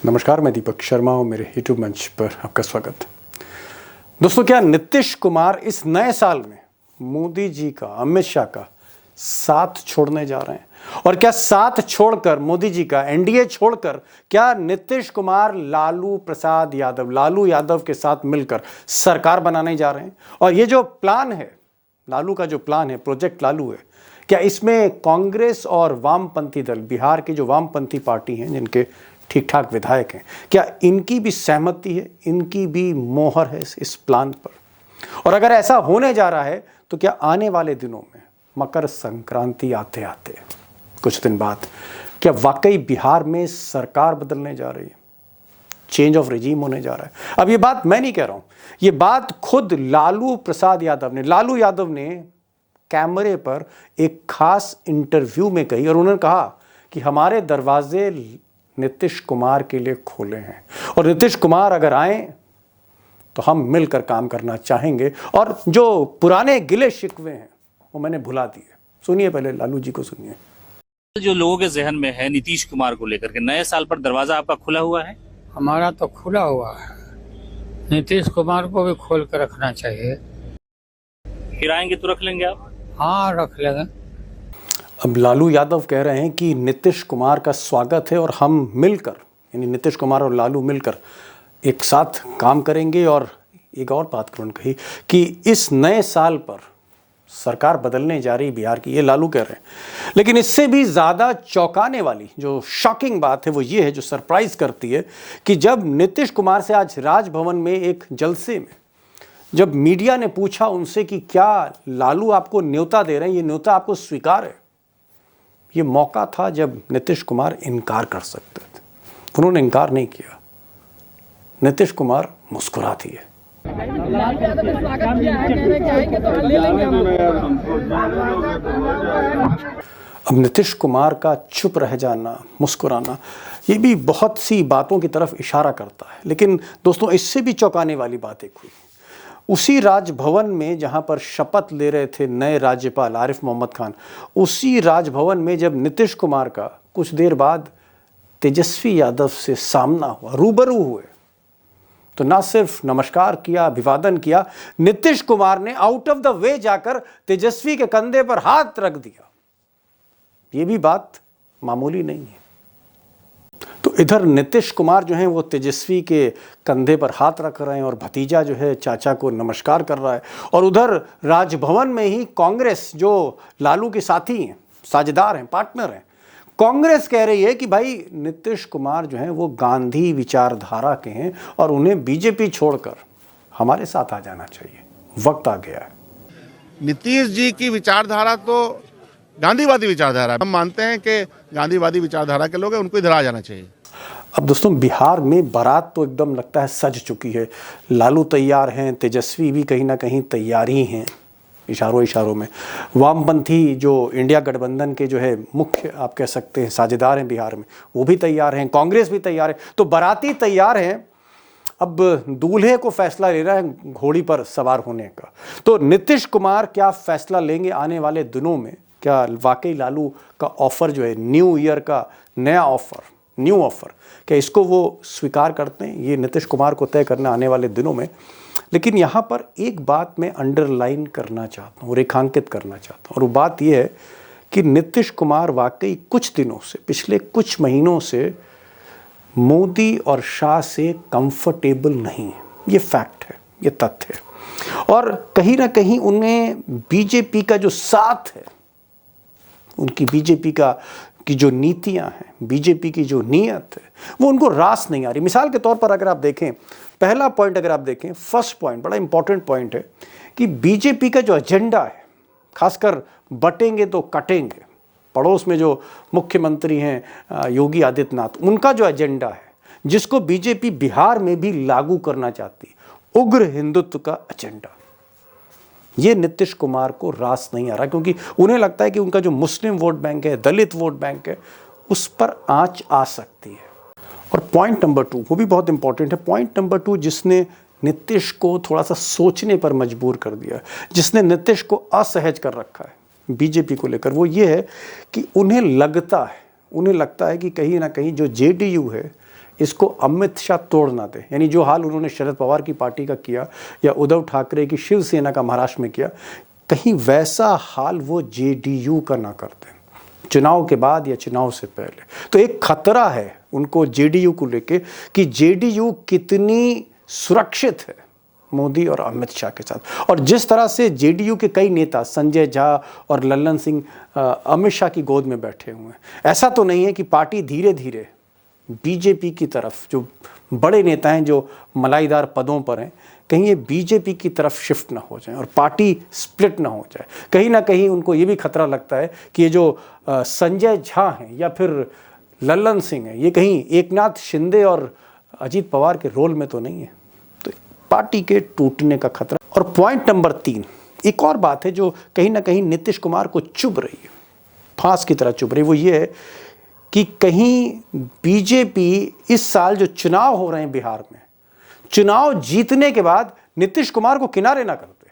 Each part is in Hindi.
नमस्कार, मैं दीपक शर्मा हूँ। मेरे यूट्यूब मंच पर आपका स्वागत है। दोस्तों, क्या नीतीश कुमार इस नए साल में मोदी जी का, अमित शाह का साथ छोड़ने जा रहे हैं? और क्या साथ छोड़कर, मोदी जी का एनडीए छोड़कर, क्या नीतीश कुमार लालू यादव के साथ मिलकर सरकार बनाने जा रहे हैं? और ये जो प्लान है, लालू का जो प्लान है, प्रोजेक्ट लालू है, क्या इसमें कांग्रेस और वामपंथी दल, बिहार की जो वामपंथी पार्टी हैं जिनके ठीक ठाक विधायक हैं, क्या इनकी भी सहमति है, इनकी भी मोहर है इस प्लान पर? और अगर ऐसा होने जा रहा है तो क्या आने वाले दिनों में, मकर संक्रांति आते आते कुछ दिन बाद, क्या वाकई बिहार में सरकार बदलने जा रही है, चेंज ऑफ रेजीम होने जा रहा है? अब ये बात मैं नहीं कह रहा हूं, ये बात खुद लालू यादव ने कैमरे पर एक खास इंटरव्यू में कही और उन्होंने कहा कि हमारे दरवाजे नीतीश कुमार के लिए खोले हैं और नीतीश कुमार अगर आए तो हम मिलकर काम करना चाहेंगे और जो पुराने गिले शिकवे हैं वो मैंने भुला दिए। सुनिए, पहले लालू जी को सुनिए। जो लोगों के जहन में है नीतीश कुमार को लेकर के, नए साल पर दरवाजा आपका खुला हुआ है? हमारा तो खुला हुआ है, नीतीश कुमार को भी खोल कर रखना चाहिए। फिर आएंगे तो रख लेंगे आप? हाँ, रख लेंगे। अब लालू यादव कह रहे हैं कि नीतीश कुमार का स्वागत है और हम मिलकर, यानी नीतीश कुमार और लालू मिलकर एक साथ काम करेंगे। और एक और बात उन्होंने कही कि इस नए साल पर सरकार बदलने जा रही बिहार की, ये लालू कह रहे हैं। लेकिन इससे भी ज़्यादा चौंकाने वाली जो शॉकिंग बात है वो ये है, जो सरप्राइज करती है, कि जब नीतीश कुमार से आज राजभवन में एक जलसे में जब मीडिया ने पूछा उनसे कि क्या लालू आपको न्योता दे रहे हैं, ये न्योता आपको स्वीकार है, ये मौका था जब नीतीश कुमार इनकार कर सकते थे। उन्होंने इनकार नहीं किया, नीतीश कुमार मुस्कुरा दिए। अब नीतीश कुमार का चुप रह जाना, मुस्कुराना, ये भी बहुत सी बातों की तरफ इशारा करता है। लेकिन दोस्तों, इससे भी चौंकाने वाली बात एक हुई उसी राजभवन में जहां पर शपथ ले रहे थे नए राज्यपाल आरिफ मोहम्मद खान। उसी राजभवन में जब नीतीश कुमार का कुछ देर बाद तेजस्वी यादव से सामना हुआ, रूबरू हुए, तो ना सिर्फ नमस्कार किया, अभिवादन किया, नीतीश कुमार ने आउट ऑफ द वे जाकर तेजस्वी के कंधे पर हाथ रख दिया। ये भी बात मामूली नहीं है। तो इधर नीतीश कुमार जो हैं वो तेजस्वी के कंधे पर हाथ रख रहे हैं और भतीजा जो है चाचा को नमस्कार कर रहा है। और उधर राजभवन में ही कांग्रेस, जो लालू के साथी हैं, साझेदार हैं, पार्टनर हैं, कांग्रेस कह रही है कि भाई नीतीश कुमार जो हैं वो गांधी विचारधारा के हैं और उन्हें बीजेपी छोड़कर हमारे साथ आ जाना चाहिए, वक्त आ गया है। नीतीश जी की विचारधारा तो गांधीवादी विचारधारा है। हम मानते हैं कि गांधीवादी विचारधारा के लोग हैं, उनको इधर आ जाना चाहिए। अब दोस्तों, बिहार में बारात तो एकदम लगता है सज चुकी है। लालू तैयार हैं, तेजस्वी भी कहीं ना कहीं तैयार ही हैं, इशारों में। वामपंथी जो इंडिया गठबंधन के जो है मुख्य, आप कह सकते हैं, साझेदार हैं बिहार में, वो भी तैयार हैं, कांग्रेस भी तैयार है। तो बाराती तैयार हैं। अब दूल्हे को फैसला ले रहा है घोड़ी पर सवार होने का। तो नीतीश कुमार क्या फैसला लेंगे आने वाले दिनों में? क्या वाकई लालू का ऑफर जो है, न्यू ईयर का नया ऑफर, न्यू ऑफर, क्या इसको वो स्वीकार करते हैं? ये नीतीश कुमार को तय करना आने वाले दिनों में। लेकिन यहाँ पर एक बात मैं अंडरलाइन करना चाहता हूँ, रेखांकित करना चाहता हूँ, और वो बात ये है कि नीतीश कुमार वाकई कुछ दिनों से, पिछले कुछ महीनों से मोदी और शाह से कंफर्टेबल नहीं है। ये फैक्ट है, ये तथ्य है। और कहीं ना कहीं उन्हें बीजेपी का जो साथ है, उनकी बीजेपी की जो नीतियां हैं, बीजेपी की जो नीयत है, वो उनको रास नहीं आ रही। मिसाल के तौर पर अगर आप देखें, पहला पॉइंट अगर आप देखें, फर्स्ट पॉइंट, बड़ा इंपॉर्टेंट पॉइंट है कि बीजेपी का जो एजेंडा है, खासकर बटेंगे तो कटेंगे, पड़ोस में जो मुख्यमंत्री हैं योगी आदित्यनाथ, उनका जो एजेंडा है, जिसको बीजेपी बिहार में भी लागू करना चाहती है, उग्र हिंदुत्व का एजेंडा, ये नीतीश कुमार को रास नहीं आ रहा, क्योंकि उन्हें लगता है कि उनका जो मुस्लिम वोट बैंक है, दलित वोट बैंक है, उस पर आंच आ सकती है। और पॉइंट नंबर 2, वो भी बहुत इंपॉर्टेंट है, पॉइंट नंबर 2, जिसने नीतीश को थोड़ा सा सोचने पर मजबूर कर दिया, जिसने नीतीश को असहज कर रखा है बीजेपी को लेकर, वो ये है कि उन्हें लगता है कि कहीं ना कहीं जो जेडीयू है, इसको अमित शाह तोड़ ना दे। यानी जो हाल उन्होंने शरद पवार की पार्टी का किया या उद्धव ठाकरे की शिवसेना का महाराष्ट्र में किया, कहीं वैसा हाल वो जेडीयू का ना कर दें चुनाव के बाद या चुनाव से पहले। तो एक खतरा है उनको जेडीयू को लेके कि जेडीयू कितनी सुरक्षित है मोदी और अमित शाह के साथ। और जिस तरह से जेडीयू के कई नेता संजय झा और लल्लन सिंह अमित शाह की गोद में बैठे हुए हैं, ऐसा तो नहीं है कि पार्टी धीरे धीरे बीजेपी की तरफ, जो बड़े नेता हैं जो मलाईदार पदों पर हैं, कहीं ये बीजेपी की तरफ शिफ्ट ना हो जाए और पार्टी स्प्लिट ना हो जाए। कहीं ना कहीं उनको ये भी खतरा लगता है कि ये जो संजय झा हैं या फिर लल्लन सिंह हैं, ये कहीं एकनाथ शिंदे और अजीत पवार के रोल में तो नहीं है। तो पार्टी के टूटने का खतरा। और पॉइंट नंबर 3, एक और बात है जो कहीं ना कहीं नीतीश कुमार को चुभ रही है, फांस की तरह चुभ रही है, वो ये है कि कहीं बीजेपी इस साल जो चुनाव हो रहे हैं बिहार में, चुनाव जीतने के बाद नीतीश कुमार को किनारे ना कर दे,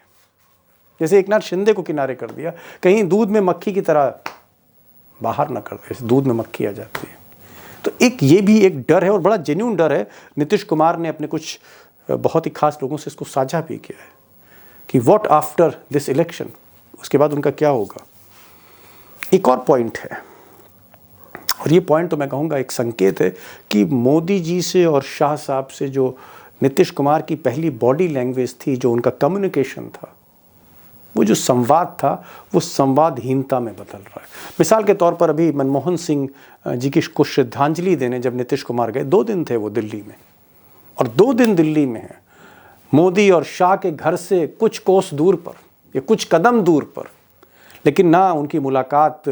जैसे एकनाथ शिंदे को किनारे कर दिया, कहीं दूध में मक्खी की तरह बाहर ना कर दे, दूध में मक्खी आ जाती है। तो एक ये भी एक डर है और बड़ा जेन्युइन डर है। नीतीश कुमार ने अपने कुछ बहुत ही खास लोगों से इसको साझा भी किया है कि व्हाट आफ्टर दिस इलेक्शन, उसके बाद उनका क्या होगा। एक और पॉइंट है, और ये पॉइंट तो मैं कहूँगा एक संकेत है कि मोदी जी से और शाह साहब से जो नीतीश कुमार की पहली बॉडी लैंग्वेज थी, जो उनका कम्युनिकेशन था, वो जो संवाद था, वो संवादहीनता में बदल रहा है। मिसाल के तौर पर अभी मनमोहन सिंह जी की को श्रद्धांजलि देने जब नीतीश कुमार गए, 2 दिन थे वो दिल्ली में, और 2 दिन दिल्ली में है मोदी और शाह के घर से कुछ कोस दूर पर या कुछ कदम दूर पर, लेकिन ना उनकी मुलाकात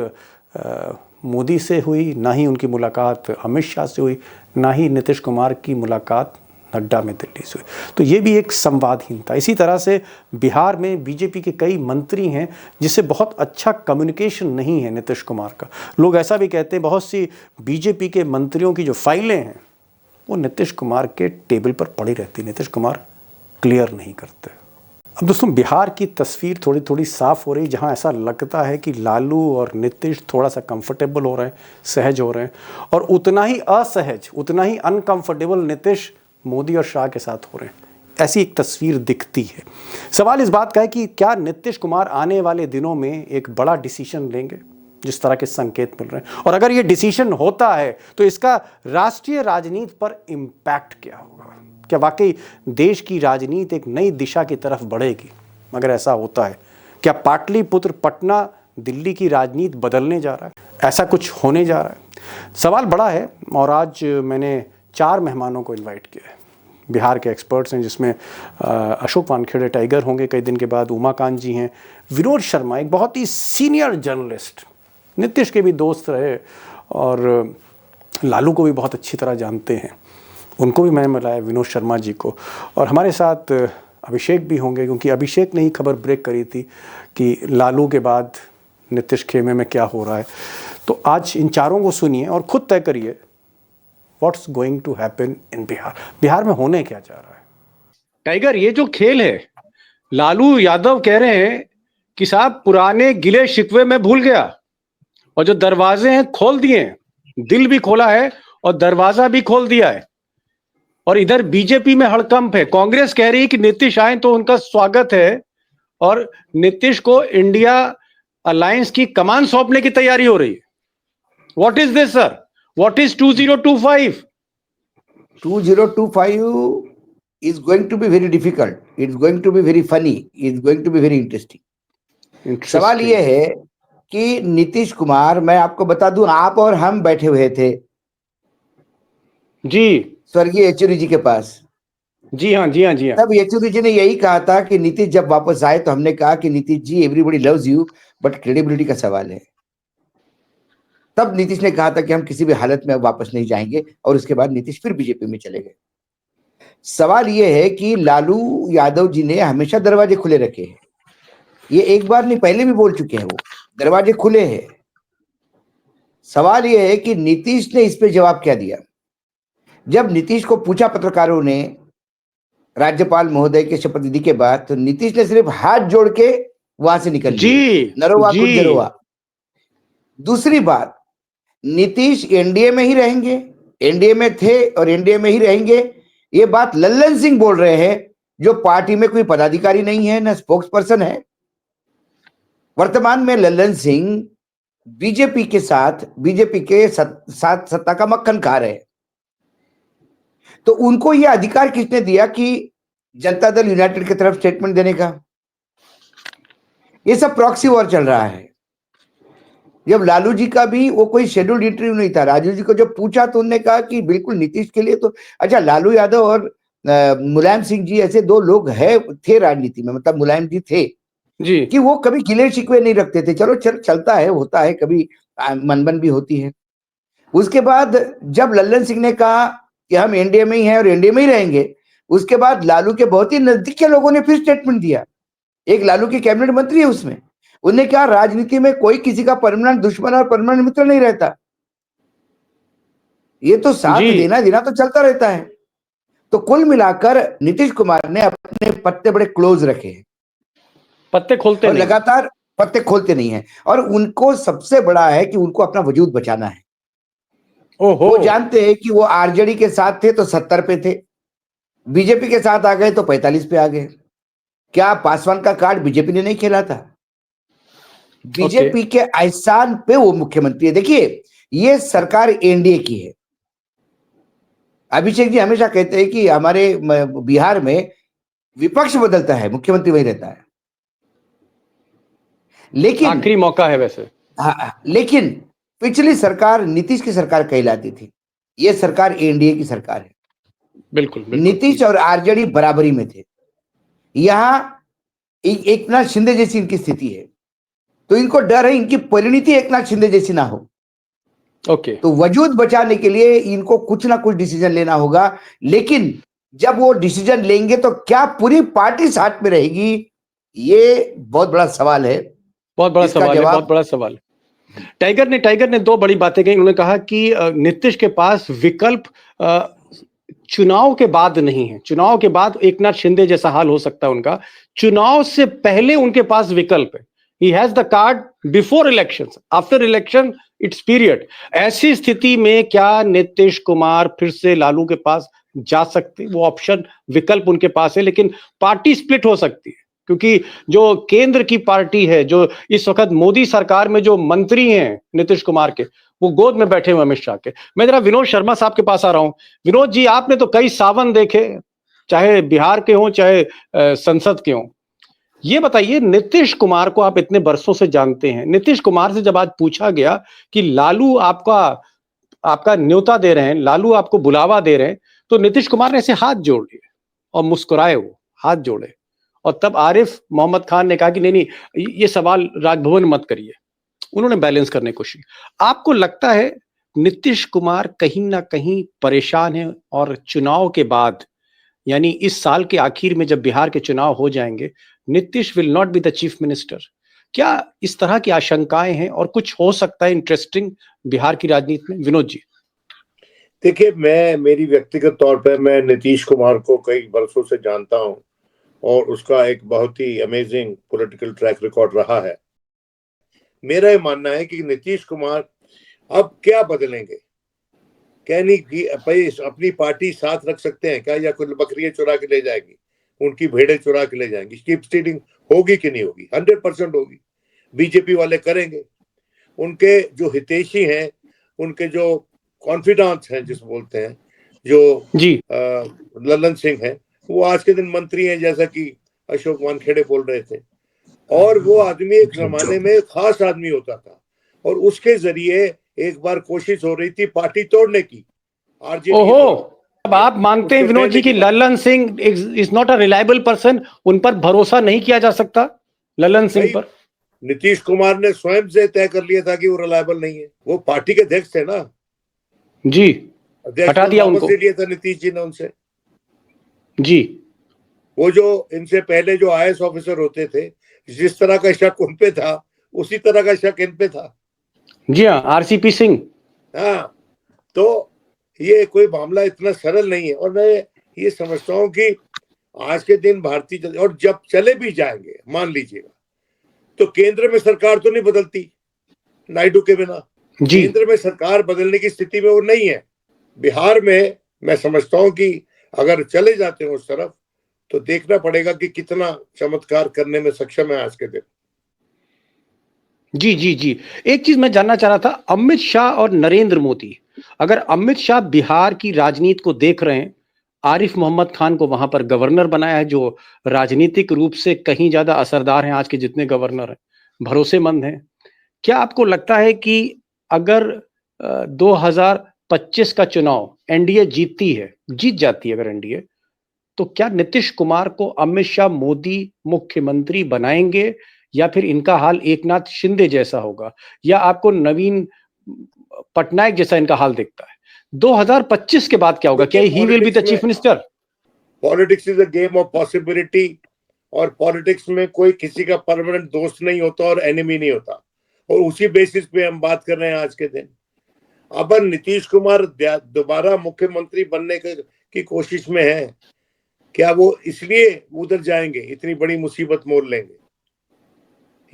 मोदी से हुई, ना ही उनकी मुलाकात अमित शाह से हुई, ना ही नीतीश कुमार की मुलाकात नड्डा में दिल्ली से हुई। तो ये भी एक संवादहीनता। इसी तरह से बिहार में बीजेपी के कई मंत्री हैं जिससे बहुत अच्छा कम्युनिकेशन नहीं है नीतीश कुमार का। लोग ऐसा भी कहते हैं, बहुत सी बीजेपी के मंत्रियों की जो फाइलें हैं वो नीतीश कुमार के टेबल पर पड़ी रहती, नीतीश कुमार क्लियर नहीं करते। अब दोस्तों, बिहार की तस्वीर थोड़ी थोड़ी साफ हो रही, जहां ऐसा लगता है कि लालू और नीतीश थोड़ा सा कंफर्टेबल हो रहे हैं, सहज हो रहे हैं, और उतना ही असहज, उतना ही अनकंफर्टेबल नीतीश मोदी और शाह के साथ हो रहे हैं। ऐसी एक तस्वीर दिखती है। सवाल इस बात का है कि क्या नीतीश कुमार आने वाले दिनों में एक बड़ा डिसीजन लेंगे, जिस तरह के संकेत मिल रहे हैं, और अगर ये डिसीजन होता है तो इसका राष्ट्रीय राजनीति पर इम्पैक्ट क्या होगा। क्या वाकई देश की राजनीति एक नई दिशा की तरफ बढ़ेगी अगर ऐसा होता है? क्या पाटलिपुत्र पटना दिल्ली की राजनीति बदलने जा रहा है? ऐसा कुछ होने जा रहा है? सवाल बड़ा है। और आज मैंने 4 मेहमानों को इनवाइट किया है, बिहार के एक्सपर्ट्स हैं, जिसमें अशोक वानखेड़े टाइगर होंगे कई दिन के बाद, उमाकांत जी हैं, विनोद शर्मा एक बहुत ही सीनियर जर्नलिस्ट, नीतीश के भी दोस्त रहे और लालू को भी बहुत अच्छी तरह जानते हैं, उनको भी मैंने मिलाया, विनोद शर्मा जी को। और हमारे साथ अभिषेक भी होंगे, क्योंकि अभिषेक ने ही खबर ब्रेक करी थी कि लालू के बाद नीतीश खेमे में क्या हो रहा है। तो आज इन चारों को सुनिए और खुद तय करिए what's going to happen in Bihar. Bihar में होने क्या जा रहा है? टाइगर, ये जो खेल है, लालू यादव कह रहे हैं कि साहब पुराने गिले शिकवे में भूल गया, और जो दरवाजे हैं खोल दिए, दिल भी खोला है और दरवाजा भी खोल दिया है। और इधर बीजेपी में हड़कंप है। कांग्रेस कह रही है कि नीतीश आए तो उनका स्वागत है, और नीतीश को इंडिया अलायंस की कमान सौंपने की तैयारी हो रही है। What is this sir? What is 2025? 2025 is going to be very difficult. It's going to be very funny. It's going to be very interesting. सवाल ये है कि नीतीश कुमार, मैं आपको बता दूं, आप और हम बैठे हुए थे जी स्वर्गीय येचुरी जी के पास। जी हाँ, जी हाँ, जी हाँ। तब येचुरी जी ने यही कहा था कि नीतीश जब वापस आए तो हमने कहा कि Nitish ji, everybody loves you, but credibility का सवाल है। तब नीतीश ने कहा था कि हम किसी भी हालत में अब वापस नहीं जाएंगे, और उसके बाद नीतीश फिर बीजेपी में चले गए। सवाल यह है कि लालू यादव जी ने हमेशा दरवाजे खुले रखे हैं। ये एक बार नहीं, पहले भी बोल चुके हैं, वो दरवाजे खुले हैं। सवाल यह है कि नीतीश ने इस पे जवाब क्या दिया। जब नीतीश को पूछा पत्रकारों ने राज्यपाल महोदय के शपथविधि के बाद, तो नीतीश ने सिर्फ हाथ जोड़ के वहां से निकल जी, नरोवा खुद नरोवा। दूसरी बात, नीतीश एनडीए में ही रहेंगे, एनडीए में थे और एनडीए में ही रहेंगे। ये बात लल्लन सिंह बोल रहे हैं, जो पार्टी में कोई पदाधिकारी नहीं है, न स्पोक्स पर्सन है। वर्तमान में लल्लन सिंह बीजेपी के साथ सत्ता का मक्खन खा रहे हैं। तो उनको यह अधिकार किसने दिया कि जनता दल यूनाइटेड की तरफ स्टेटमेंट देने का? ये सब प्रॉक्सी वॉर चल रहा है। जब लालू जी का भी वो कोई शेड्यूल्ड इंटरव्यू नहीं था, राजू जी को जब पूछा तो उन्होंने कहा कि बिल्कुल नीतीश के लिए तो अच्छा, लालू यादव और मुलायम सिंह जी ऐसे दो लोग थे राजनीति में, मतलब मुलायम जी थे जी, कि वो कभी गिले शिकवे नहीं रखते थे। चलो चलता है, होता है, कभी मनबन भी होती है। उसके बाद जब लल्लन सिंह ने कहा कि हम एनडीए में ही हैं और एनडीए में ही रहेंगे, उसके बाद लालू के बहुत ही नजदीक के लोगों ने फिर स्टेटमेंट दिया। एक लालू के कैबिनेट मंत्री है उसमें, उन्होंने कहा राजनीति में कोई किसी का परमानेंट दुश्मन और परमानेंट मित्र नहीं रहता, ये तो साथ देना देना तो चलता रहता है। तो कुल मिलाकर नीतीश कुमार ने अपने पत्ते बड़े क्लोज रखे हैं, पत्ते खोलते नहीं, लगातार पत्ते खोलते नहीं है। और उनको सबसे बड़ा है कि उनको अपना वजूद बचाना है। ओहो, वो जानते हैं कि वो आरजेडी के साथ थे तो 70 पे थे, बीजेपी के साथ आ गए तो 45 पे आ गए। क्या पासवान का कार्ड बीजेपी ने नहीं खेला था? बीजेपी के एहसान पे वो मुख्यमंत्री है। देखिए, ये सरकार एनडीए की है। अभिषेक जी हमेशा कहते हैं कि हमारे बिहार में विपक्ष बदलता है, मुख्यमंत्री वही रहता है। लेकिन आखिरी मौका है वैसे। लेकिन पिछली सरकार नीतीश की सरकार कहलाती थी, ये सरकार एनडीए की सरकार है। बिल्कुल, बिल्कुल। नीतीश और आरजेडी बराबरी में थे। यहां एकनाथ शिंदे जैसी इनकी स्थिति है, तो इनको डर है इनकी परिणति एकनाथ शिंदे जैसी ना हो। ओके, तो वजूद बचाने के लिए इनको कुछ ना कुछ डिसीजन लेना होगा। लेकिन जब वो डिसीजन लेंगे तो क्या पूरी पार्टी साथ में रहेगी, ये बहुत बड़ा सवाल है। बहुत बड़ा सवाल है, बहुत बड़ा सवाल। टाइगर ने दो बड़ी बातें कही। उन्होंने कहा कि नीतीश के पास विकल्प चुनाव के बाद नहीं है। चुनाव के बाद एकनाथ शिंदे जैसा हाल हो सकता है उनका, चुनाव से पहले उनके पास विकल्प है। He has the card before elections, after election it's period. ऐसी स्थिति में क्या नीतीश कुमार फिर से लालू के पास जा सकते? वो ऑप्शन, विकल्प उनके पास है, लेकिन पार्टी स्प्लिट हो सकती है, क्योंकि जो केंद्र की पार्टी है, जो इस वक्त मोदी सरकार में जो मंत्री हैं नीतीश कुमार के, वो गोद में बैठे हुए अमित शाह के। मैं जरा विनोद शर्मा साहब के पास आ रहा हूं। विनोद जी, आपने तो कई सावन देखे, चाहे बिहार के हों चाहे संसद के हों। ये बताइए, नीतीश कुमार को आप इतने बरसों से जानते हैं, नीतीश कुमार से जब आज पूछा गया कि लालू आपका न्योता दे रहे हैं, लालू आपको बुलावा दे रहे हैं, तो नीतीश कुमार ने ऐसे हाथ जोड़ लिए और मुस्कुराए, वो हाथ जोड़े। और तब आरिफ मोहम्मद खान ने कहा कि नहीं, ये सवाल राजभवन मत करिए। उन्होंने बैलेंस करने की कोशिश। आपको लगता है नीतीश कुमार कहीं ना कहीं परेशान है और चुनाव के बाद, यानी इस साल के आखिर में जब बिहार के चुनाव हो जाएंगे, Nitish will not be the chief minister? क्या इस तरह की आशंकाएं हैं और कुछ हो सकता है इंटरेस्टिंग बिहार की राजनीति में? विनोद जी, देखिए, मेरी व्यक्तिगत तौर पर मैं नीतीश कुमार को कई बरसों से जानता हूं और उसका एक बहुत ही अमेजिंग पॉलिटिकल ट्रैक रिकॉर्ड रहा है। मेरा ये मानना है कि नीतीश कुमार अब क्या बदलेंगे, क्या नहीं कि अपनी पार्टी साथ रख सकते हैं क्या, या कुछ बकरियां चुरा के ले जाएंगी, उनकी भेड़ें चुरा के ले जाएंगी? कीप स्टीलिंग होगी कि नहीं होगी? 100% होगी। बीजेपी वाले करेंगे। उनके जो हितैषी हैं, उनके जो कॉन्फिडेंस हैं, जिस बोलते हैं, जो जी लल्लन सिंह हैं, वो आज के दिन मंत्री हैं, जैसा कि अशोक वानखेड़े बोल रहे थे। और वो आदमी एक जमाने में खास आदमी होता था और उसके जरिए एक बार कोशिश हो रही थी पार्टी तोड़ने की, आरजेडी। ओहो, अब आप मानते हैं विनोद जी कि Lallan Singh is not a reliable person, उन पर भरोसा नहीं किया जा सकता लल्लन सिंह पर? नीतीश कुमार ने स्वयं से तय कर लिया था कि वो रिलायबल नहीं है। वो पार्टी के अध्यक्ष थे ना जी, हटा दिया उनको, लिया था नीतीश जी ने उनसे जी। वो जो इनसे पहले जो आईएएस ऑफिसर होते थे, जिस तरह का शक उन पे था उसी तरह का शक इन पे था। जी हाँ, आरसीपी सिंह। हाँ, तो ये कोई मामला इतना सरल नहीं है। और मैं ये समझता हूँ कि आज के दिन भारतीय जनता, और जब चले भी जाएंगे, मान लीजिएगा, तो केंद्र में सरकार तो नहीं बदलती नायडू के बिना। केंद्र में सरकार बदलने की स्थिति में वो नहीं है। बिहार में मैं समझता हूं कि अगर चले जाते हैं उस तरफ तो देखना पड़ेगा कि कितना चमत्कार करने में सक्षम है आज के दिन। जी जी जी। एक चीज मैं जानना चाह रहा था, अमित शाह और नरेंद्र मोदी, अगर अमित शाह बिहार की राजनीति को देख रहे हैं, आरिफ मोहम्मद खान को वहां पर गवर्नर बनाया है जो राजनीतिक रूप से कहीं ज्यादा असरदार हैं आज के जितने गवर्नर हैं, भरोसेमंद हैं, क्या आपको लगता है कि अगर 2025 का चुनाव एनडीए जीत जाती है अगर एनडीए, तो क्या नीतीश कुमार को अमित शाह मोदी मुख्यमंत्री बनाएंगे या फिर इनका हाल एकनाथ शिंदे जैसा होगा, या आपको नवीन पटनायक जैसा इनका हाल दिखता है? 2025 के बाद क्या होगा? क्या he will be the chief minister? Politics is a game of possibility, और पॉलिटिक्स में कोई किसी का परमानेंट दोस्त नहीं होता और एनिमी नहीं होता, और उसी बेसिस पे हम बात कर रहे हैं आज के दिन। अब नीतीश कुमार दोबारा मुख्यमंत्री बनने की कोशिश में है, क्या वो इसलिए उधर जाएंगे, इतनी बड़ी मुसीबत मोल लेंगे,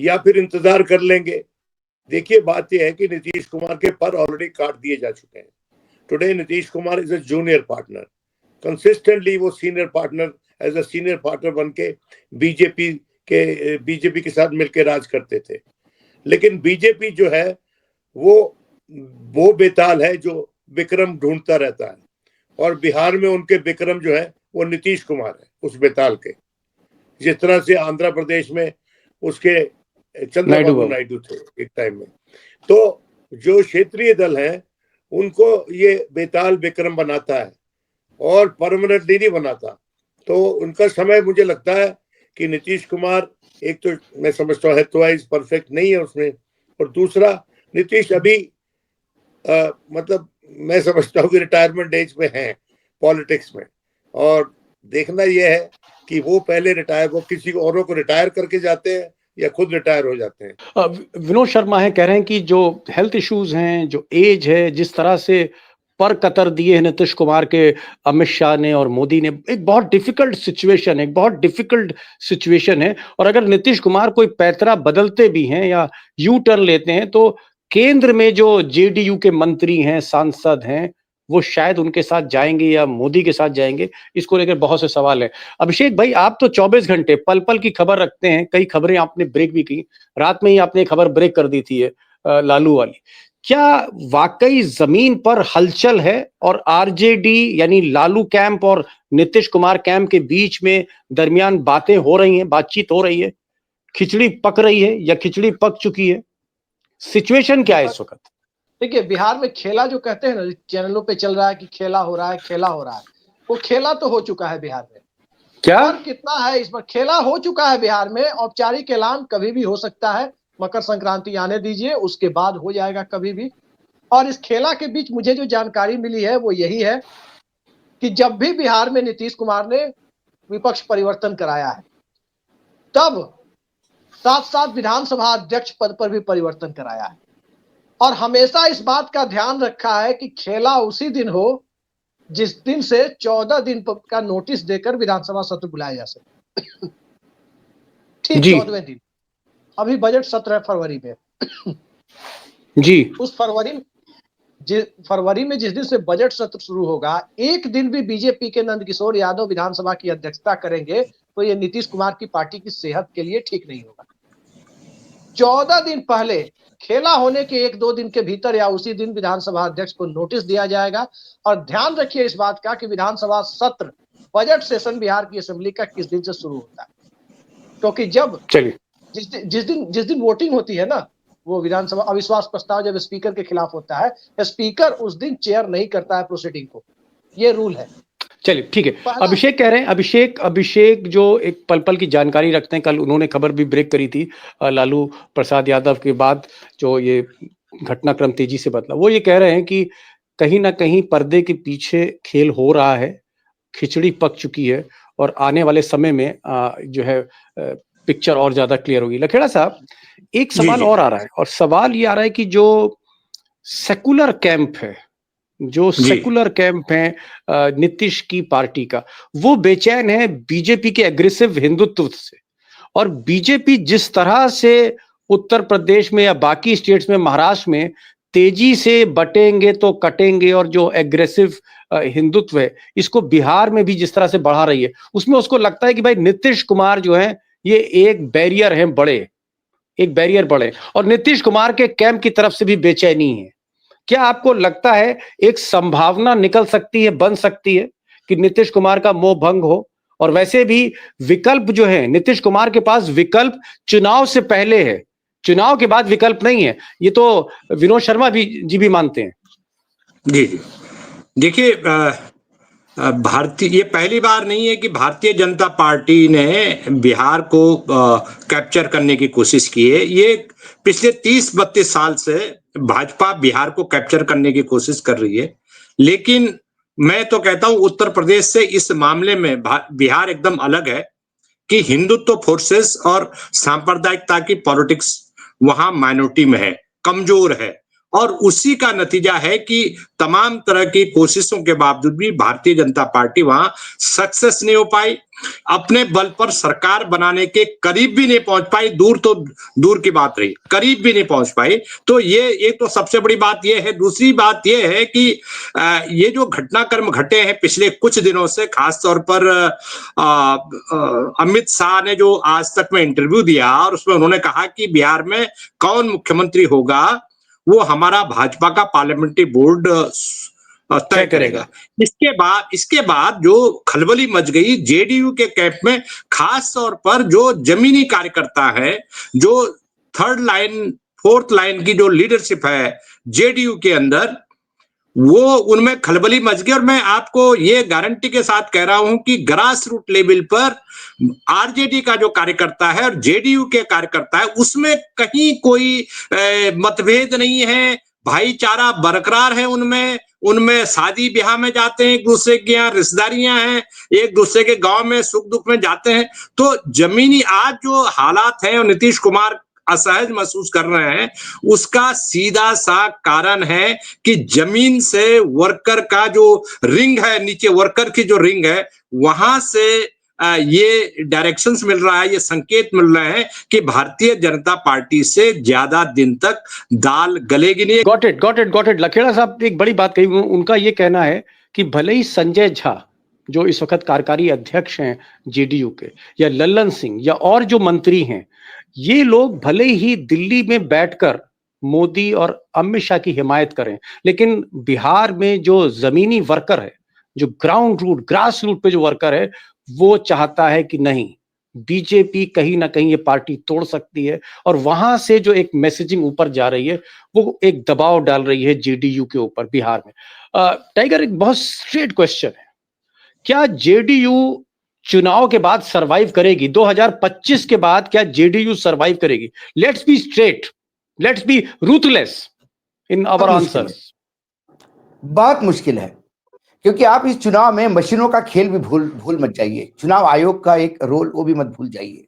या फिर इंतजार कर लेंगे? देखिए, बात यह है कि नीतीश कुमार के पर ऑलरेडी काट दिए जा चुके हैं। Today Nitish Kumar is a junior partner, consistently वो senior partner as a senior partner बन के बीजेपी के साथ मिलकर राज करते थे। लेकिन बीजेपी जो है वो बेताल है जो विक्रम ढूंढता रहता है, और बिहार में उनके विक्रम जो है वो नीतीश कुमार है उस बेताल के। जिस तरह से आंध्र प्रदेश में उसके चंद्रबाबू नायडू थे एक टाइम में, तो जो क्षेत्रीय दल है उनको ये बेताल विक्रम बनाता है और परमानेंटली नहीं बनाता। तो उनका समय मुझे लगता है कि नीतीश कुमार, एक तो मैं समझता हूँ हेल्थ परफेक्ट नहीं है उसमें, और दूसरा नीतीश अभी मतलब मैं समझता हूँ कि रिटायरमेंट एज पे हैं पॉलिटिक्स में, और देखना यह है कि वो पहले वो किसी औरों को रिटायर करके जाते हैं या खुद रिटायर हो जाते हैं। विनोद शर्मा है कह रहे हैं कि जो हेल्थ इश्यूज हैं, जो एज है, जिस तरह से पर कतर दिए हैं नीतीश कुमार के अमित शाह ने और मोदी ने, एक बहुत डिफिकल्ट सिचुएशन है। और अगर नीतीश कुमार कोई पैतरा बदलते भी हैं या यू टर्न लेते हैं तो केंद्र में जो जेडीयू के मंत्री हैं, सांसद हैं, वो शायद उनके साथ जाएंगे या मोदी के साथ जाएंगे। इसको लेकर बहुत से सवाल है। अभिषेक भाई, आप तो 24 घंटे पल पल की खबर रखते हैं, कई खबरें आपने ब्रेक भी की, रात में ही आपने खबर ब्रेक कर दी थी लालू वाली। क्या वाकई जमीन पर हलचल है और आरजेडी यानी लालू कैंप और नीतीश कुमार कैंप के बीच में दरमियान बातें हो रही हैं, बातचीत हो रही है, खिचड़ी पक रही है या खिचड़ी पक चुकी है? सिचुएशन क्या है इस वक्त? देखिए, बिहार में खेला जो कहते हैं ना, चैनलों पे चल रहा है कि खेला हो रहा है, वो खेला तो हो चुका है बिहार में। क्या और कितना है इस बार? खेला हो चुका है बिहार में। औपचारिक ऐलान कभी भी हो सकता है, मकर संक्रांति आने दीजिए, उसके बाद हो जाएगा कभी भी। और इस खेला के बीच मुझे जो जानकारी मिली है वो यही है कि जब भी बिहार में नीतीश कुमार ने विपक्ष परिवर्तन कराया है, तब साथ साथ विधानसभा अध्यक्ष पद पर भी परिवर्तन कराया है, और हमेशा इस बात का ध्यान रखा है कि खेला उसी दिन हो जिस दिन से 14 दिन का नोटिस देकर विधानसभा सत्र बुलाया जा सके। ठीक 14वें दिन, अभी बजट 17 फरवरी में जी, उस फरवरी में जिस दिन से बजट सत्र शुरू होगा, एक दिन भी बीजेपी के नंदकिशोर यादव विधानसभा की अध्यक्षता करेंगे तो ये नीतीश कुमार की पार्टी की सेहत के लिए ठीक नहीं होगा। 14 दिन पहले, खेला होने के 1-2 दिन के भीतर या उसी दिन विधानसभा अध्यक्ष को नोटिस दिया जाएगा। और ध्यान रखिए इस बात का कि विधानसभा सत्र, बजट सेशन बिहार की असेंबली का किस दिन से शुरू होता है, क्योंकि जब जिस दिन वोटिंग होती है ना, वो विधानसभा अविश्वास प्रस्ताव जब स्पीकर के खिलाफ होता है, स्पीकर उस दिन चेयर नहीं करता है प्रोसीडिंग को, ये रूल है। चलिए ठीक है। अभिषेक कह रहे हैं, अभिषेक जो एक पल पल की जानकारी रखते हैं, कल उन्होंने खबर भी ब्रेक करी थी लालू प्रसाद यादव के बाद जो ये घटनाक्रम तेजी से बदला, वो ये कह रहे हैं कि कहीं ना कहीं पर्दे के पीछे खेल हो रहा है, खिचड़ी पक चुकी है और आने वाले समय में जो है पिक्चर और ज्यादा क्लियर होगी। लखेड़ा साहब, एक सवाल और आ रहा है, और सवाल ये आ रहा है कि जो सेकुलर कैंप है, नीतीश की पार्टी का, वो बेचैन है बीजेपी के एग्रेसिव हिंदुत्व से। और बीजेपी जिस तरह से उत्तर प्रदेश में या बाकी स्टेट्स में, महाराष्ट्र में तेजी से बटेंगे तो कटेंगे, और जो एग्रेसिव हिंदुत्व है इसको बिहार में भी जिस तरह से बढ़ा रही है, उसमें उसको लगता है कि भाई नीतीश कुमार जो है ये एक बैरियर है, एक बैरियर बड़े, और नीतीश कुमार के कैंप की तरफ से भी बेचैनी है। क्या आपको लगता है एक संभावना निकल सकती है, बन सकती है कि नीतीश कुमार का मोह भंग हो? और वैसे भी विकल्प जो है, नीतीश कुमार के पास विकल्प चुनाव से पहले है, चुनाव के बाद विकल्प नहीं है, ये तो विनोद शर्मा भी मानते हैं। जी जी, देखिए भारतीय, ये पहली बार नहीं है कि भारतीय जनता पार्टी ने बिहार को कैप्चर करने की कोशिश की है। ये पिछले 30-32 साल से भाजपा बिहार को कैप्चर करने की कोशिश कर रही है, लेकिन मैं तो कहता हूं उत्तर प्रदेश से इस मामले में बिहार एकदम अलग है कि हिंदुत्व फोर्सेस और सांप्रदायिकता की पॉलिटिक्स वहां माइनॉरिटी में है, कमजोर है, और उसी का नतीजा है कि तमाम तरह की कोशिशों के बावजूद भी भारतीय जनता पार्टी वहां सक्सेस नहीं हो पाई, अपने बल पर सरकार बनाने के करीब भी नहीं पहुंच पाई, दूर तो दूर की बात रही, करीब भी नहीं पहुंच पाई। तो ये एक तो सबसे बड़ी बात ये है। दूसरी बात ये है कि ये जो घटनाक्रम घटे हैं पिछले कुछ दिनों से, खासतौर पर अमित शाह ने जो आज तक में इंटरव्यू दिया और उसमें उन्होंने कहा कि बिहार में कौन मुख्यमंत्री होगा वो हमारा भाजपा का पार्लियामेंट्री बोर्ड तय करेगा। इसके बाद जो खलबली मच गई जेडीयू के कैंप में, खास तौर पर जो जमीनी कार्यकर्ता है, जो थर्ड लाइन फोर्थ लाइन की जो लीडरशिप है जेडीयू के अंदर, वो उनमें खलबली मच गई। और मैं आपको ये गारंटी के साथ कह रहा हूं कि ग्रास रूट लेवल पर आरजेडी का जो कार्यकर्ता है और जेडीयू के कार्यकर्ता है, उसमें कहीं कोई मतभेद नहीं है, भाईचारा बरकरार है उनमें शादी ब्याह में जाते हैं, एक दूसरे के यहाँ रिश्तेदारियां हैं, एक दूसरे के गांव में सुख दुख में जाते हैं। तो जमीनी आज जो हालात हैं और नीतीश कुमार असहज महसूस कर रहे हैं, उसका सीधा सा कारण है कि जमीन से वर्कर का जो रिंग है, नीचे वर्कर की जो रिंग है, वहां से ये डायरेक्शंस मिल रहा है, ये संकेत मिल रहे हैं कि भारतीय जनता पार्टी से ज्यादा दिन तक दाल गलेगी नहीं। Got it. लखेड़ा साहब एक बड़ी बात कही, उनका ये कहना है कि भले ही संजय झा जो इस वक्त कार्यकारी अध्यक्ष हैं जेडीयू के, या लल्लन सिंह या और जो मंत्री हैं, ये लोग भले ही दिल्ली में बैठकर मोदी और अमित शाह की हिमायत करें, लेकिन बिहार में जो जमीनी वर्कर है, जो ग्राउंड रूट ग्रास रूट पे जो वर्कर है, वो चाहता है कि नहीं, बीजेपी कहीं ना कहीं ये पार्टी तोड़ सकती है, और वहां से जो एक मैसेजिंग ऊपर जा रही है वो एक दबाव डाल रही है जेडीयू के ऊपर बिहार में। टाइगर, एक बहुत स्ट्रेट क्वेश्चन है, क्या जेडीयू चुनाव के बाद सरवाइव करेगी? 2025 के बाद क्या जेडीयू सरवाइव करेगी? Let's be straight, let's be ruthless in our answers. बहुत मुश्किल है, क्योंकि आप इस चुनाव में मशीनों का खेल भी भूल मत जाइए, चुनाव आयोग का एक रोल वो भी मत भूल जाइए।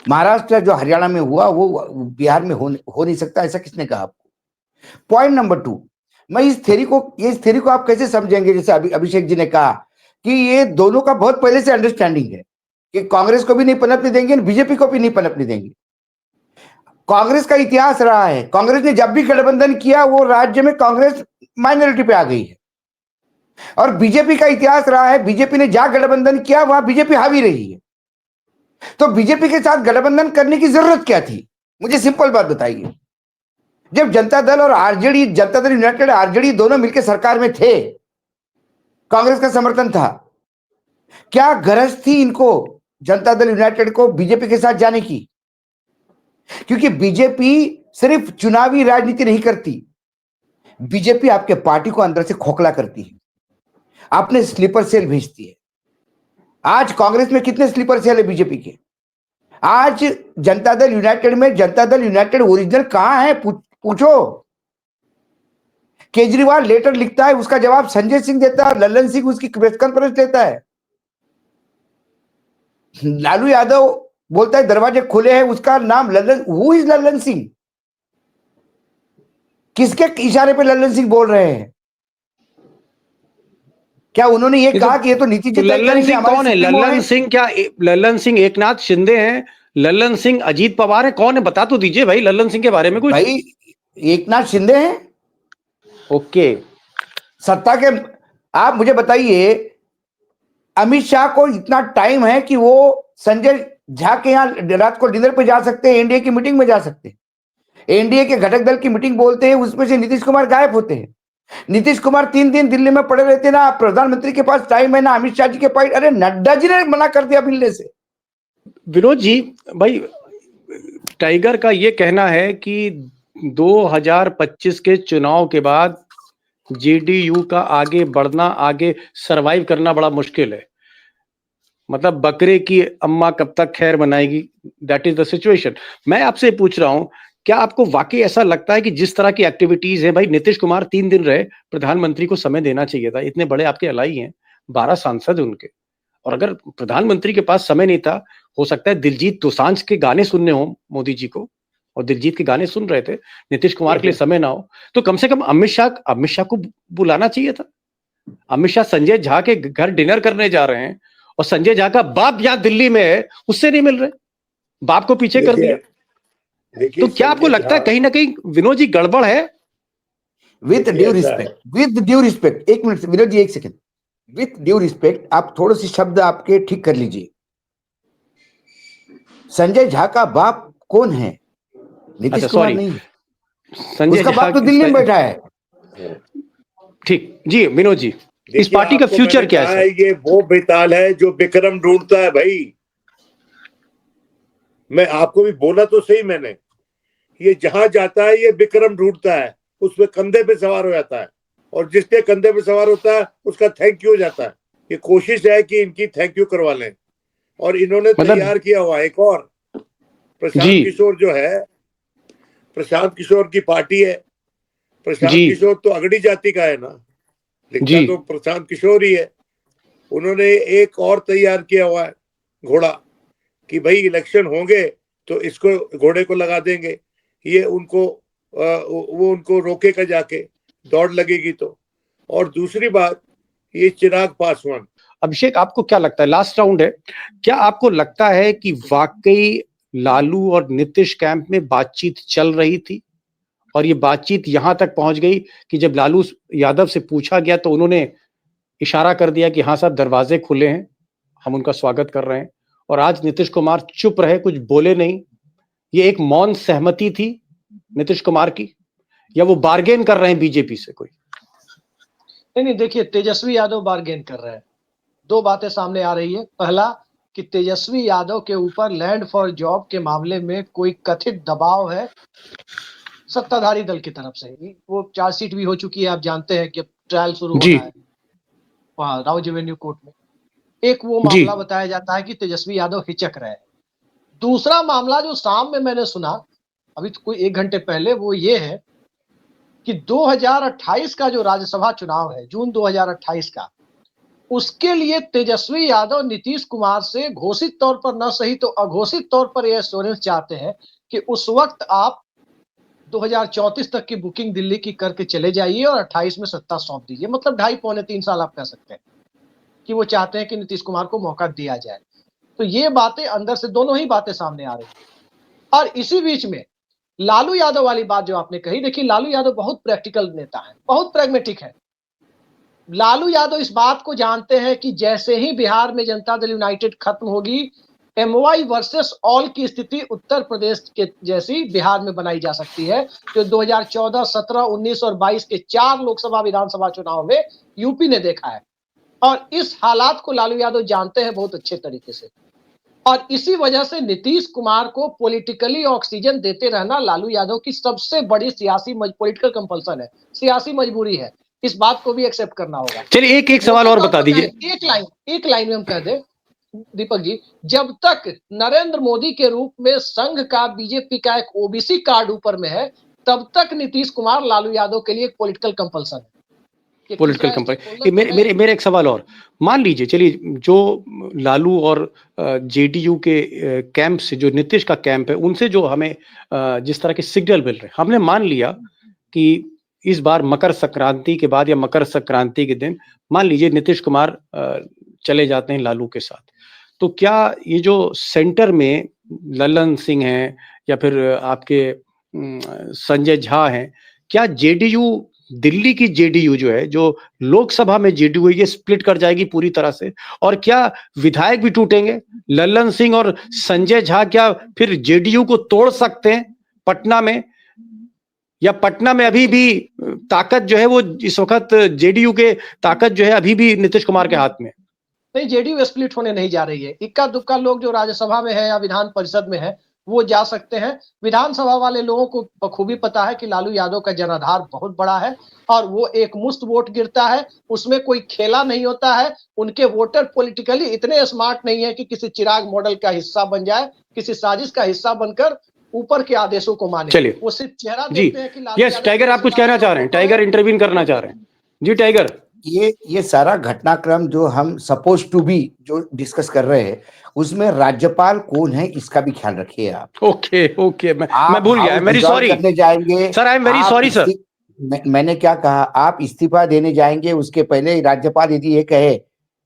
महाराष्ट्र जो हरियाणा में हुआ वो बिहार में हो नहीं सकता, ऐसा किसने कहा आपको? पॉइंट नंबर 2, मैं इस थ्योरी को आप कैसे समझेंगे? जैसे अभिषेक जी ने कहा कि ये दोनों का बहुत पहले से अंडरस्टैंडिंग है कि कांग्रेस को भी नहीं पनपने देंगे, बीजेपी को भी नहीं पनपने देंगे। कांग्रेस का इतिहास रहा है, कांग्रेस ने जब भी गठबंधन किया वो राज्य में कांग्रेस माइनॉरिटी पे आ गई है, और बीजेपी का इतिहास रहा है, बीजेपी ने जहां गठबंधन किया वहां बीजेपी हावी रही है। तो बीजेपी के साथ गठबंधन करने की जरूरत क्या थी? मुझे सिंपल बात बताइए। जब जनता दल और RJD, Janata Dal United RJD दोनों मिलकर सरकार में थे, कांग्रेस का समर्थन था, क्या गरज थी इनको, जनता दल यूनाइटेड को, बीजेपी के साथ जाने की? क्योंकि बीजेपी सिर्फ चुनावी राजनीति नहीं करती, बीजेपी आपके पार्टी को अंदर से खोखला करती है, अपने स्लीपर सेल भेजती है। आज कांग्रेस में कितने स्लीपर सेल है बीजेपी के? आज जनता दल यूनाइटेड में जनता दल यूनाइटेड ओरिजिनल कहां है पूछो। केजरीवाल लेटर लिखता है, उसका जवाब संजय सिंह देता है, लल्लन सिंह उसकी प्रेस कॉन्फ्रेंस देता है, लालू यादव बोलता है दरवाजे खुले हैं, उसका नाम लल्लन, हु इज लल्लन सिंह? किसके इशारे पे लल्लन सिंह बोल रहे हैं? क्या उन्होंने ये कहा कि ये तो नीतीश जी? लल्लन सिंह कौन है? लल्लन सिंह क्या लल्लन सिंह एकनाथ शिंदे हैं? लल्लन सिंह अजीत पवार है? कौन है? बता तो दीजिए भाई लल्लन सिंह के बारे में कुछ। भाई एकनाथ शिंदे हैं ओके। सत्ता के। आप मुझे बताइए, अमित शाह को इतना टाइम है कि वो संजय झा के यहाँ रात को डिनर पे जा सकते हैं, एनडीए की मीटिंग में जा सकते हैं, एनडीए के घटक दल की मीटिंग बोलते हैं, उसमें से नीतीश कुमार गायब होते हैं। नीतीश कुमार 3 दिन दिल्ली में पड़े रहते, ना प्रधानमंत्री के पास टाइम है, ना अमित शाह जी के पास। अरे नड्डा जी ने मना कर दिया मिलने से। विनोद जी, भाई टाइगर का ये कहना है कि 2025 के चुनाव के बाद जेडीयू का आगे बढ़ना, आगे सरवाइव करना बड़ा मुश्किल है। मतलब बकरे की अम्मा कब तक खैर बनाएगी, दैट इज द सिचुएशन। मैं आपसे पूछ रहा हूं, क्या आपको वाकई ऐसा लगता है कि जिस तरह की एक्टिविटीज है, भाई नीतीश कुमार 3 दिन रहे, प्रधानमंत्री को समय देना चाहिए था, इतने बड़े आपके अलाई हैं, 12 सांसद उनके, और अगर प्रधानमंत्री के पास समय नहीं था, हो सकता है दिलजीत दोसांझ के गाने सुनने हो मोदी जी को, और दिलजीत के गाने सुन रहे थे, नीतीश कुमार के लिए समय ना हो, तो कम से कम अमित शाह को बुलाना चाहिए था। अमित शाह संजय झा के घर डिनर करने जा रहे हैं, और संजय झा का बाप यहाँ दिल्ली में है, उससे नहीं मिल रहे, बाप को पीछे कर दिया। तो क्या आपको लगता है कहीं ना कहीं विनोद जी गड़बड़ है? विद ड्यू रिस्पेक्ट, एक मिनट विनोद जी, एक सेकंड, विद ड्यू रिस्पेक्ट, आप थोड़े से शब्द आपके ठीक कर लीजिए। संजय झा का बाप कौन है? नीतीश कुमार नहीं है, संजय उसका बाप तो दिल्ली में बैठा है। ठीक जी विनोद जी, इस पार्टी का फ्यूचर क्या है? ये वो बेताल है जो विक्रम ढूंढता है भाई। मैं आपको भी बोला तो सही मैंने, ये जहां जाता है ये विक्रम ढूंढता है, उसमें कंधे पे सवार हो जाता है, और जिसके कंधे पे सवार होता है उसका थैंक यू हो जाता है। ये कोशिश है कि इनकी थैंक यू करवा लें, और इन्होंने तैयार किया हुआ एक और प्रशांत किशोर जो है, प्रशांत किशोर की पार्टी है। प्रशांत किशोर तो अगड़ी जाति का है ना, लिखता तो प्रशांत किशोर ही है। उन्होंने एक और तैयार किया हुआ है घोड़ा, कि भाई इलेक्शन होंगे तो इसको घोड़े को लगा देंगे, ये उनको वो उनको रोकेगा जाके, दौड़ लगेगी तो। और दूसरी बात, ये चिराग पासवान। अभिषेक, आपको क्या लगता है, लास्ट राउंड है, क्या आपको लगता है कि वाकई लालू और नीतीश कैंप में बातचीत चल रही थी, और ये बातचीत यहां तक पहुंच गई कि जब लालू यादव से पूछा गया तो उन्होंने इशारा कर दिया कि हाँ साहब दरवाजे खुले हैं, हम उनका स्वागत कर रहे हैं, और आज नीतीश कुमार चुप रहे, कुछ बोले नहीं? ये एक मौन सहमति थी नीतीश कुमार की, या वो बार्गेन कर रहे हैं बीजेपी से कोई? नहीं, देखिए, तेजस्वी यादव बार्गेन कर रहे हैं। 2 बातें सामने आ रही है। पहला कि तेजस्वी यादव के ऊपर लैंड फॉर जॉब के मामले में कोई कथित दबाव है सत्ताधारी दल की तरफ से। वो चार्जशीट भी हो चुकी है, आप जानते हैं कि ट्रायल शुरू होना है वहां राउज एवेन्यू कोर्ट में। एक वो मामला बताया जाता है कि तेजस्वी यादव हिचक रहे हैं। दूसरा मामला जो शाम में मैंने सुना अभी तो कोई 1 घंटे पहले, वो ये है कि 2028 का जो राज्यसभा चुनाव है, जून 2028 का, उसके लिए तेजस्वी यादव नीतीश कुमार से घोषित तौर पर न सही तो अघोषित तौर पर यह एश्योरेंस चाहते हैं कि उस वक्त आप 2034 तक की बुकिंग दिल्ली की करके चले जाइए और 28 में सत्ता सौंप दीजिए। मतलब 2.5 पौने 3 साल आप कह सकते हैं कि वो चाहते हैं कि नीतीश कुमार को मौका दिया जाए। तो ये बातें अंदर से, दोनों ही बातें सामने आ रही हैं। और इसी बीच में लालू यादव वाली बात जो आपने कही, देखिए लालू यादव बहुत प्रैक्टिकल नेता है, बहुत प्रैग्मेटिक है। लालू यादव इस बात को जानते हैं कि जैसे ही बिहार में जनता दल यूनाइटेड खत्म होगी, एमवाई वर्सेस ऑल की स्थिति उत्तर प्रदेश के जैसी बिहार में बनाई जा सकती है, जो 2014, 17, 19 और 22 के 4 लोकसभा विधानसभा चुनाव में यूपी ने देखा है। और इस हालात को लालू यादव जानते हैं बहुत अच्छे तरीके से, और इसी वजह से नीतीश कुमार को पॉलिटिकली ऑक्सीजन देते रहना लालू यादव की सबसे बड़ी सियासी पॉलिटिकल कंपल्सन है, सियासी मजबूरी है। इस बात को भी एक्सेप्ट करना होगा। चलिए एक सवाल और बता दीजिए, एक लाइन में हम कह दें दीपक जी, जब तक नरेंद्र मोदी के रूप में संघ का, बीजेपी का एक ओबीसी कार्ड ऊपर में है, तब तक नीतीश कुमार लालू यादव के लिए एक पॉलिटिकल कंपल्सन है, पॉलिटिकल कंपल्सन। मेरे एक सवाल और, मान लीजिए, चलिए जो लालू और जेडीयू के कैंप से, जो नीतीश का कैंप है, उनसे जो हमें जिस तरह के सिग्नल मिल रहे, हमने मान लिया कि इस बार मकर संक्रांति के बाद या मकर संक्रांति के दिन मान लीजिए नीतीश कुमार चले जाते हैं लालू के साथ, तो क्या ये जो सेंटर में ललन सिंह हैं या फिर आपके संजय झा हैं, क्या जेडीयू, दिल्ली की जेडीयू जो है, जो लोकसभा में जेडीयू है, ये स्प्लिट कर जाएगी पूरी तरह से? और क्या विधायक भी टूटेंगे? लल्लन सिंह और संजय झा क्या फिर जेडीयू को तोड़ सकते हैं पटना में? या पटना में अभी भी ताकत जो है वो इस वक्त जेडीयू के ताकत जो है अभी भी नीतीश कुमार के हाथ में? नहीं, जेडीयू स्प्लिट होने नहीं जा रही है। इक्का दुक्का लोग जो राज्यसभा में है या विधान परिषद में है वो जा सकते हैं। विधानसभा वाले लोगों को बखूबी पता है कि लालू यादव का जनाधार बहुत बड़ा है और वो एक मुश्त वोट गिरता है, उसमें कोई खेला नहीं होता है। उनके वोटर पॉलिटिकली इतने स्मार्ट नहीं है कि किसी चिराग मॉडल का हिस्सा बन जाए, किसी साजिश का हिस्सा बनकर ऊपर के आदेशों को माने। चलिए, वो सिर्फ चेहरा जी, देखते हैं कि लालू यस यादव टाइगर, आप कुछ कहना चाह रहे हैं? टाइगर इंटरवीन करना चाह रहे हैं? जी टाइगर। ये सारा घटनाक्रम जो हम सपोज टू बी जो डिस्कस कर रहे हैं, उसमें राज्यपाल कौन है इसका भी ख्याल रखिए आप। ओके, मैं भूल गया, वेरी सॉरी करने जाएंगे sir, I am very sorry sir. मैंने क्या कहा, आप इस्तीफा देने जाएंगे उसके पहले राज्यपाल यदि ये कहे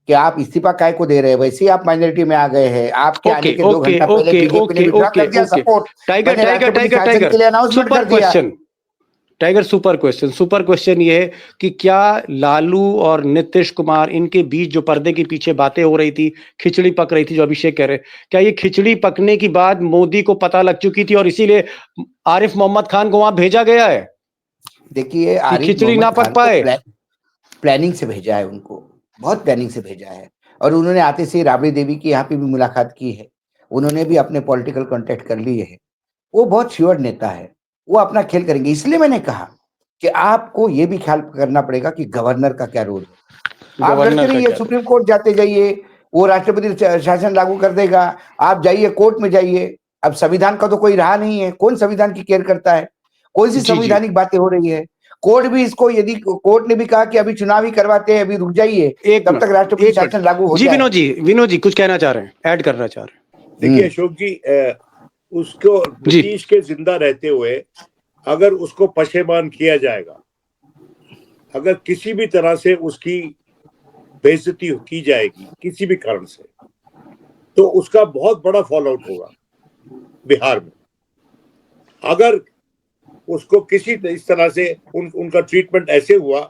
कि आप इस्तीफा काय को दे रहे हैं, वैसे ही आप माइनॉरिटी में आ गए हैं, आपके आने के 2 घंटा पहले बीजेपी ने विड्रॉ कर दिया सपोर्ट। टाइगर सुपर क्वेश्चन ये है कि क्या लालू और नीतीश कुमार, इनके बीच जो पर्दे के पीछे बातें हो रही थी, खिचड़ी पक रही थी, जो अभिषेक कह रहे, क्या ये खिचड़ी पकने की बात मोदी को पता लग चुकी थी और इसीलिए आरिफ मोहम्मद खान को वहां भेजा गया है? देखिए, खिचड़ी ना पक पाए, प्लानिंग से भेजा है उनको, बहुत प्लानिंग से भेजा है। और उन्होंने आते से राबड़ी देवी की यहाँ पे भी मुलाकात की है, उन्होंने भी अपने पॉलिटिकल कॉन्टेक्ट कर लिए है। वो बहुत श्योर नेता है, वो अपना खेल करेंगे। इसलिए मैंने कहा कि आपको ये भी ख्याल करना पड़ेगा कि गवर्नर का क्या रोल है। आप लड़ते रहिए, सुप्रीम कोर्ट जाते जाइए, वो राष्ट्रपति शासन लागू कर देगा, आप जाइए कोर्ट में जाइए। अब संविधान का तो कोई रहा नहीं है, कौन संविधान की केयर करता है? कौन सी संवैधानिक बातें हो रही है? कोर्ट भी इसको, यदि कोर्ट ने भी कहा कि अभी चुनाव ही करवाते हैं, अभी रुक जाइए, तब तक राष्ट्रपति शासन लागू हो जाए। विनोद जी कुछ कहना चाह रहे हैं, ऐड करना चाह रहे हैं? देखिए अशोक जी, उसको नीतीश के जिंदा रहते हुए अगर उसको पशेमान किया जाएगा, अगर किसी भी तरह से उसकी बेइज्जती की जाएगी किसी भी कारण से, तो उसका बहुत बड़ा फॉल आउट होगा बिहार में। अगर उसको किसी इस तरह से उनका ट्रीटमेंट ऐसे हुआ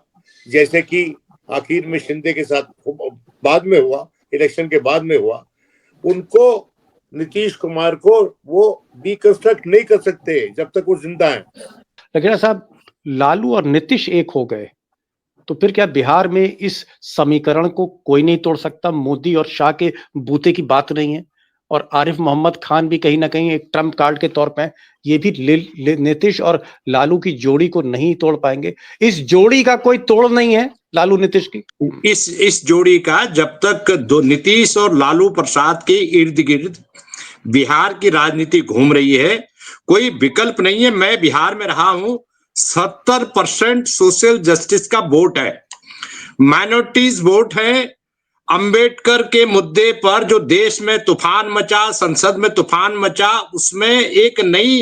जैसे कि आखिर में शिंदे के साथ बाद में हुआ, इलेक्शन के बाद में हुआ, उनको, नीतीश कुमार को वो डिकंस्ट्रक्ट नहीं कर सकते जब तक वो जिंदा हैं। लेकिन साहब, लालू और नीतीश एक हो गए तो फिर क्या बिहार में इस समीकरण को कोई नहीं तोड़ सकता? मोदी और शाह के बूते की बात नहीं है, और आरिफ मोहम्मद खान भी कहीं ना कहीं एक ट्रम्प कार्ड के तौर पे ये भी नीतीश और लालू की जोड़ी को नहीं तोड़ पाएंगे। इस जोड़ी का कोई तोड़ नहीं है लालू नीतीश की। इस जोड़ी का जब तक दो नीतीश और लालू प्रसाद के इर्द गिर्द बिहार की राजनीति घूम रही है, कोई विकल्प नहीं है। मैं बिहार में रहा हूं, 70% सोशल जस्टिस का वोट है, माइनॉरिटीज वोट है। अंबेडकर के मुद्दे पर जो देश में तूफान मचा, संसद में तूफान मचा, उसमें एक नई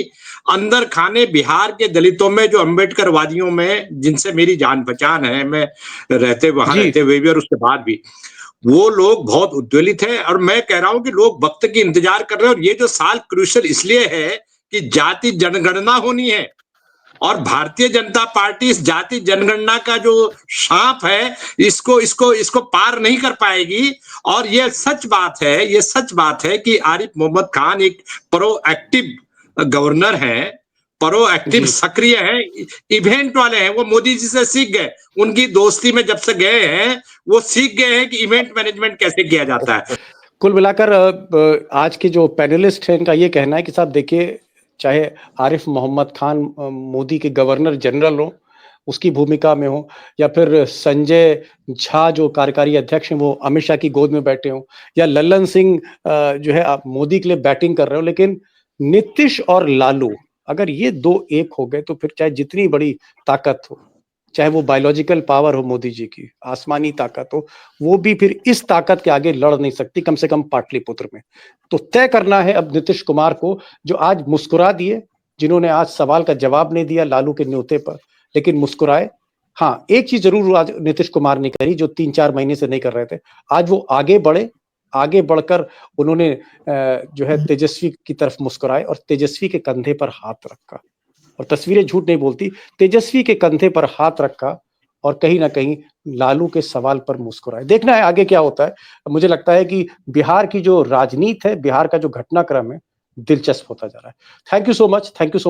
अंदर खाने बिहार के दलितों में, जो अंबेडकरवादियों में, जिनसे मेरी जान पहचान है, मैं वहां रहते हुए भी और उसके बाद भी, वो लोग बहुत उद्वेलित हैं। और मैं कह रहा हूं कि लोग वक्त की इंतजार कर रहे हैं। और ये जो साल क्रूशियल इसलिए है कि जाति जनगणना होनी है, और भारतीय जनता पार्टी इस जाति जनगणना का जो सांप है, इसको पार नहीं कर पाएगी। और ये सच बात है कि आरिफ मोहम्मद खान एक प्रोएक्टिव गवर्नर है, प्रोएक्टिव सक्रिय है, इवेंट वाले हैं। वो मोदी जी से सीख गए, उनकी दोस्ती में जब से गए हैं वो सीख गए हैं कि इवेंट मैनेजमेंट कैसे किया जाता है। कुल मिलाकर आज के जो पैनलिस्ट हैं, इनका ये कहना है कि साहब देखिए, चाहे आरिफ मोहम्मद खान मोदी के गवर्नर जनरल हो, उसकी भूमिका में हो, या फिर संजय झा जो कार्यकारी अध्यक्ष हैं वो अमित शाह की गोद में बैठे हो, या लल्लन सिंह जो है आप मोदी के लिए बैटिंग कर रहे हो, लेकिन नीतीश और लालू अगर ये दो एक हो गए तो फिर चाहे जितनी बड़ी ताकत हो, चाहे वो बायोलॉजिकल पावर हो मोदी जी की, आसमानी ताकत हो, वो भी फिर इस ताकत के आगे लड़ नहीं सकती, कम से कम पाटलिपुत्र में। तो तय करना है अब नीतीश कुमार को, जो आज मुस्कुरा दिए, जिन्होंने आज सवाल का जवाब नहीं दिया लालू के न्योते पर, लेकिन मुस्कुराए। हाँ, एक चीज जरूर आज नीतीश कुमार ने करी जो 3-4 महीने से नहीं कर रहे थे, आज वो आगे बढ़कर उन्होंने जो है तेजस्वी की तरफ मुस्कुराए और तेजस्वी के कंधे पर हाथ रखा। और तस्वीरें झूठ नहीं बोलती। तेजस्वी के कंधे पर हाथ रखा और कहीं ना कहीं लालू के सवाल पर मुस्कुराए। देखना है आगे क्या होता है। मुझे लगता है कि बिहार की जो राजनीति है, बिहार का जो घटनाक्रम है, दिलचस्प होता जा रहा है। Thank you so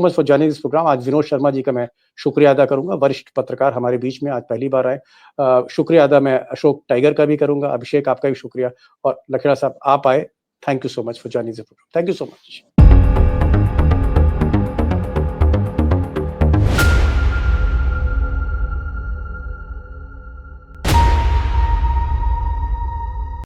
much for joining this programme. आज विनोद शर्मा जी का मैं शुक्रिया अदा करूंगा, वरिष्ठ पत्रकार हमारे बीच में आज पहली बार आए। शुक्रिया अदा मैं अशोक टाइगर का भी करूंगा, अभिषेक आपका भी शुक्रिया, और लखेड़ा साहब आप आए। Thank you so much for joining this programme. Thank you so much.